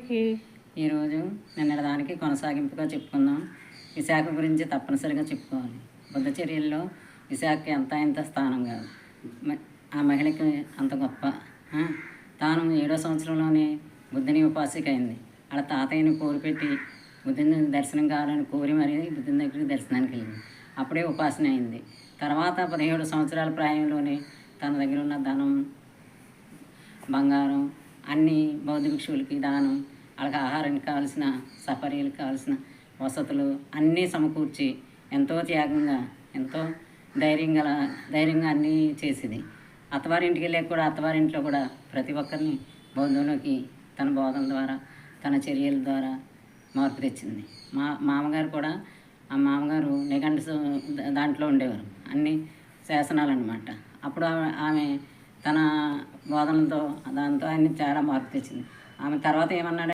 ఈరోజు నిన్నటిదానికి కొనసాగింపుగా చెప్పుకుందాం. విశాఖ గురించి తప్పనిసరిగా చెప్పుకోవాలి. బుద్ధ చర్యల్లో విశాఖకి ఎంత స్థానం కాదు. ఆ మహిళకి అంత గొప్ప. తాను 7వ సంవత్సరంలోనే బుద్ధుని ఉపాసిక అయింది. వాళ్ళ తాతయ్యని కోరిపెట్టి బుద్ధుని దర్శనం కావాలని కోరి మరీ బుద్ధుని దగ్గరికి దర్శనానికి వెళ్ళింది. అప్పుడే ఉపాసన అయింది. తర్వాత 17 సంవత్సరాల ప్రాయంలోనే తన దగ్గర ఉన్న ధనం, బంగారం అన్నీ బౌద్ధ భిక్షువులకి దానం, వాళ్ళకి ఆహారానికి కావాల్సిన సపర్యలకు కావాల్సిన వసతులు అన్నీ సమకూర్చి ఎంతో త్యాగంగా, ఎంతో ధైర్యంగా అన్నీ చేసేది. అత్తవారింటికి వెళ్ళాక కూడా అత్తవారింట్లో కూడా ప్రతి ఒక్కరిని బౌద్ధంలోకి తన బోధన ద్వారా, తన చర్యల ద్వారా మార్పు తెచ్చింది. మామగారు కూడా, ఆ మామగారు నిఘంటు దాంట్లో ఉండేవారు, అన్ని శాసనాలు అన్నమాట. అప్పుడు ఆమె తన బోధనలతో దాంతో ఆయన చాలా మార్పు తెచ్చింది. ఆమె తర్వాత ఏమన్నాడు,